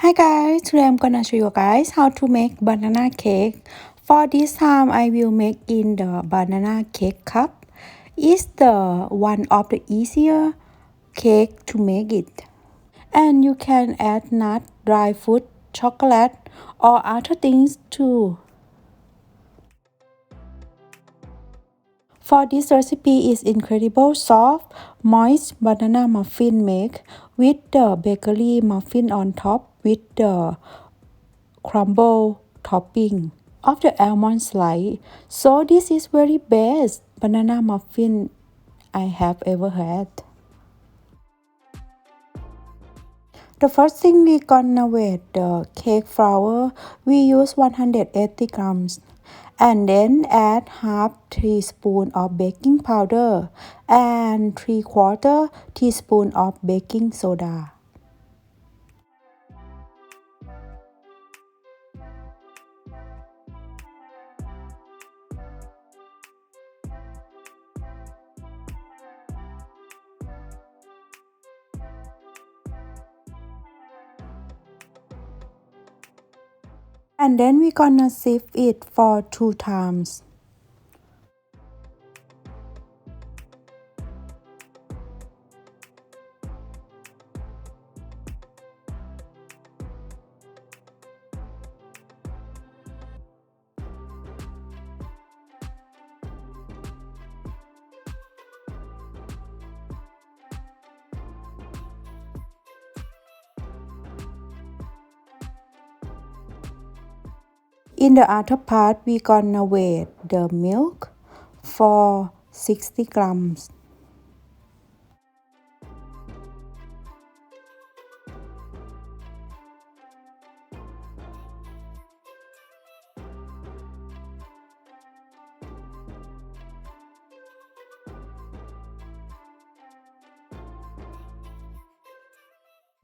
Hi guys, today I'm gonna show you guys how to make banana cake. For this time, I will make in the banana cake cup. It's the one of the easier cake to make it. And you can add nut, dry fruit, chocolate or other things too. For this recipe is incredible soft, moist banana muffin make with the bakery muffin on top with the crumble topping of the almond slice. So this is very best banana muffin I have ever had. The first thing we gonna wet the cake flour. We use 180 grams. And then add half teaspoon of baking powder and 3/4 teaspoon of baking soda. And then we gonna sieve it for 2 times. In the other part, we gonna weigh the milk for 60 grams.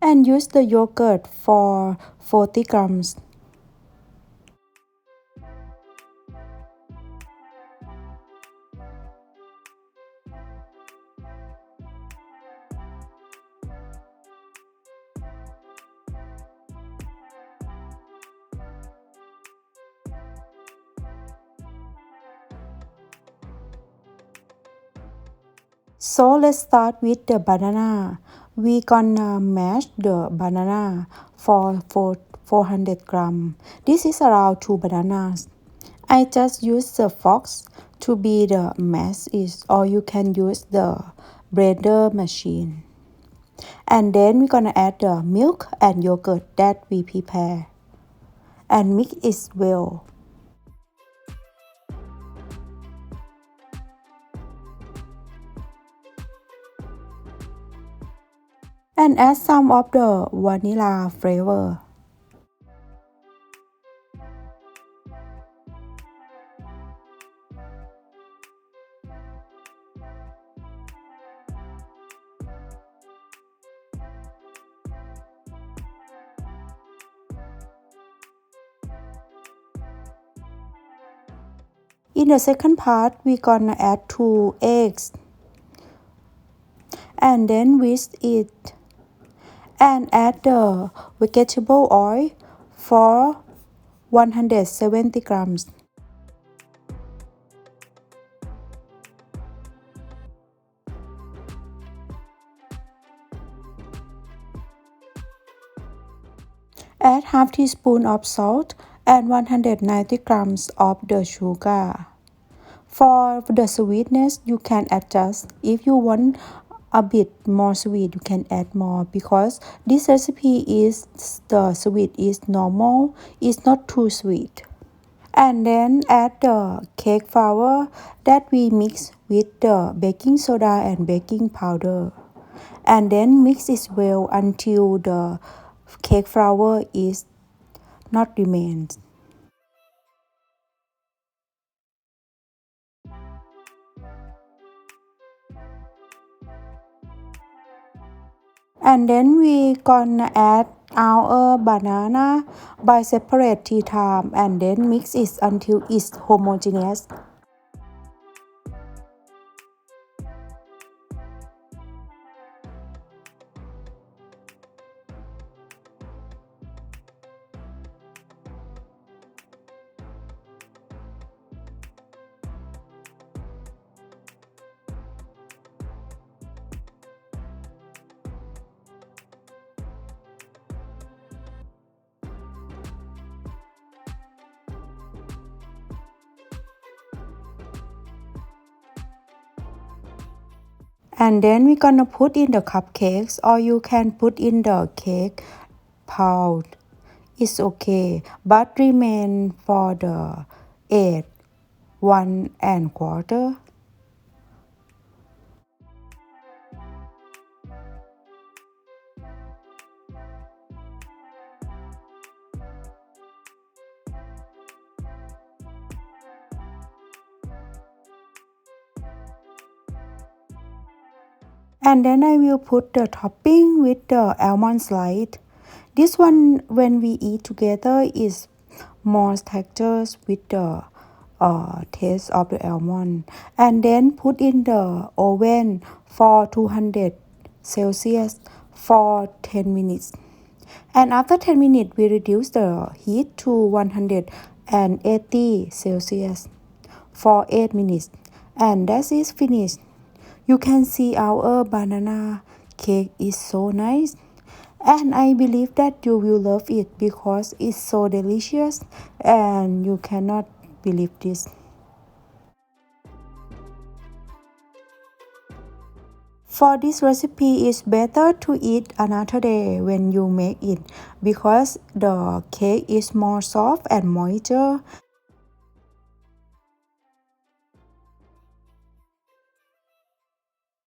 And use the yogurt for 40 grams. So let's start with the banana. We gonna mash the banana for 400 grams. This is around 2 bananas. I just use the forks to be the mash is, or you can use the blender machine. And then we're gonna add the milk and yogurt that we prepare and mix it well. And add some of the vanilla flavor. In the second part, we're gonna add 2 eggs and then whisk it and add the vegetable oil for 170 grams. Add half teaspoon of salt and 190 grams of the sugar. For the sweetness, you can adjust. If you want a bit more sweet, you can add more because this recipe is the sweet is normal, it's not too sweet. And then add the cake flour that we mix with the baking soda and baking powder. And then mix it well until the cake flour is not remains. And then we gonna add our banana by separate 3 times and then mix it until it's homogeneous. And then we're gonna put in the cupcakes, or you can put in the cake pound. It's okay, but remain for the 8 1 1/4. And then I will put the topping with the almond slice. This one, when we eat together, is more textures with the taste of the almond. And then put in the oven for 200 Celsius for 10 minutes. And after 10 minutes, we reduce the heat to 180 Celsius for 8 minutes. And that is finished. You can see our banana cake is so nice. And I believe that you will love it because it's so delicious and you cannot believe this. For this recipe, it's better to eat another day when you make it because the cake is more soft and moisture.